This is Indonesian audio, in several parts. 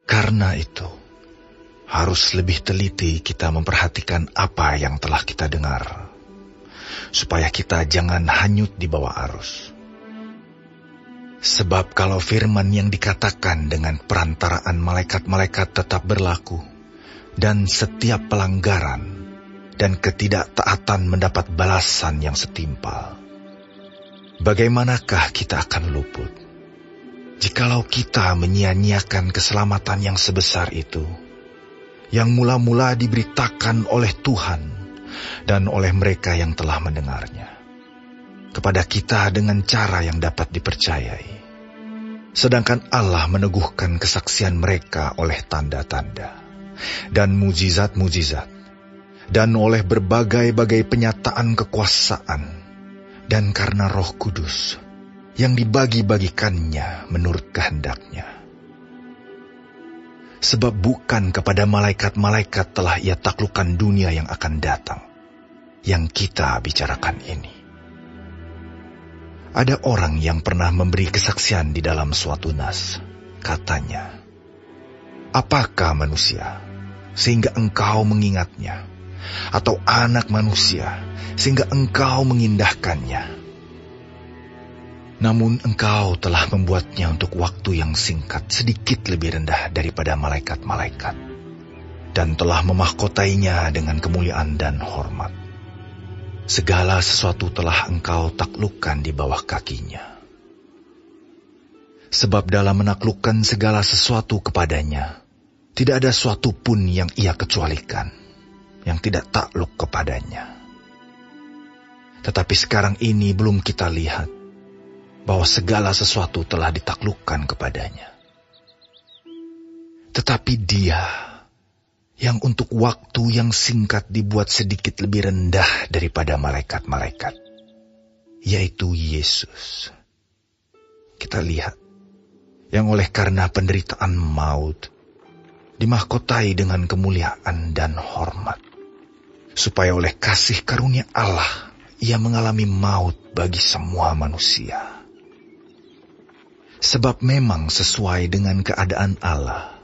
Karena itu, harus lebih teliti kita memperhatikan apa yang telah kita dengar, supaya kita jangan hanyut di bawah arus. Sebab kalau firman yang dikatakan dengan perantaraan malaikat-malaikat tetap berlaku, dan setiap pelanggaran dan ketidaktaatan mendapat balasan yang setimpal, bagaimanakah kita akan luput jikalau kita menyia-nyiakan keselamatan yang sebesar itu, yang mula-mula diberitakan oleh Tuhan dan oleh mereka yang telah mendengarnya kepada kita dengan cara yang dapat dipercayai, sedangkan Allah meneguhkan kesaksian mereka oleh tanda-tanda dan mujizat-mujizat, dan oleh berbagai-bagai penyataan kekuasaan, dan karena Roh Kudus yang dibagi-bagikannya menurut kehendaknya. Sebab bukan kepada malaikat-malaikat telah ia taklukkan dunia yang akan datang, yang kita bicarakan ini. Ada orang yang pernah memberi kesaksian di dalam suatu nas. Katanya, "Apakah manusia sehingga engkau mengingatnya, atau anak manusia sehingga engkau mengindahkannya? Namun engkau telah membuatnya untuk waktu yang singkat sedikit lebih rendah daripada malaikat-malaikat, dan telah memahkotainya dengan kemuliaan dan hormat. Segala sesuatu telah engkau taklukkan di bawah kakinya. Sebab dalam menaklukkan segala sesuatu kepadanya, tidak ada suatu pun yang ia kecualikan, yang tidak takluk kepadanya. Tetapi sekarang ini belum kita lihat bahwa segala sesuatu telah ditaklukkan kepadanya. Tetapi Dia yang untuk waktu yang singkat dibuat sedikit lebih rendah daripada malaikat-malaikat, yaitu Yesus. Kita lihat, yang oleh karena penderitaan maut, dimahkotai dengan kemuliaan dan hormat, supaya oleh kasih karunia Allah, ia mengalami maut bagi semua manusia. Sebab memang sesuai dengan keadaan Allah,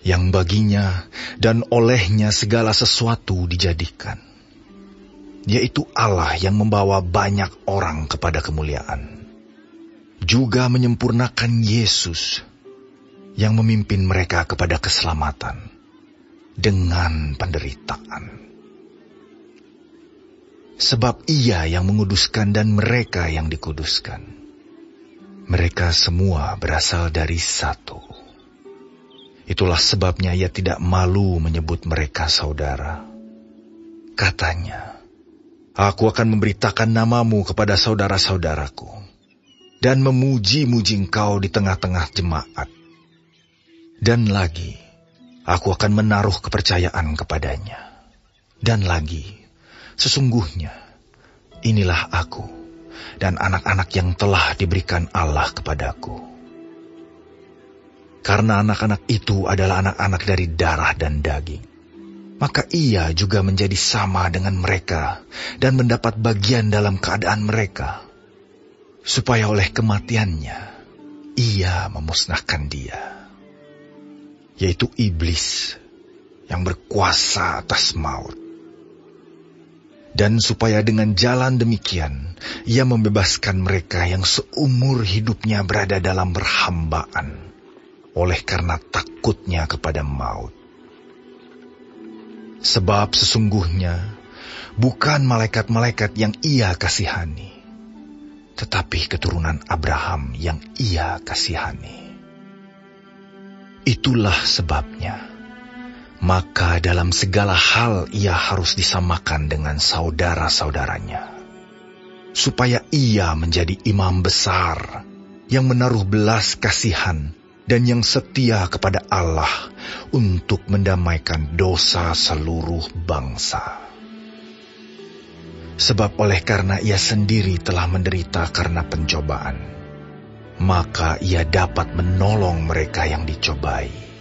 yang baginya dan olehnya segala sesuatu dijadikan, yaitu Allah yang membawa banyak orang kepada kemuliaan, juga menyempurnakan Yesus yang memimpin mereka kepada keselamatan dengan penderitaan. Sebab Ia yang menguduskan dan mereka yang dikuduskan, mereka semua berasal dari satu. Itulah sebabnya Ia tidak malu menyebut mereka saudara. Katanya, "Aku akan memberitakan namamu kepada saudara-saudaraku, dan memuji-muji engkau di tengah-tengah jemaat. Dan lagi, aku akan menaruh kepercayaan kepadanya. Dan lagi, sesungguhnya, inilah aku dan anak-anak yang telah diberikan Allah kepadaku. Karena anak-anak itu adalah anak-anak dari darah dan daging, maka ia juga menjadi sama dengan mereka dan mendapat bagian dalam keadaan mereka, supaya oleh kematiannya ia memusnahkan dia, yaitu iblis yang berkuasa atas maut. Dan supaya dengan jalan demikian ia membebaskan mereka yang seumur hidupnya berada dalam perhambaan, oleh karena takutnya kepada maut. Sebab sesungguhnya bukan malaikat-malaikat yang ia kasihani, tetapi keturunan Abraham yang ia kasihani. Itulah sebabnya, maka dalam segala hal ia harus disamakan dengan saudara-saudaranya, supaya ia menjadi imam besar yang menaruh belas kasihan dan yang setia kepada Allah untuk mendamaikan dosa seluruh bangsa. Sebab oleh karena ia sendiri telah menderita karena pencobaan, maka ia dapat menolong mereka yang dicobai.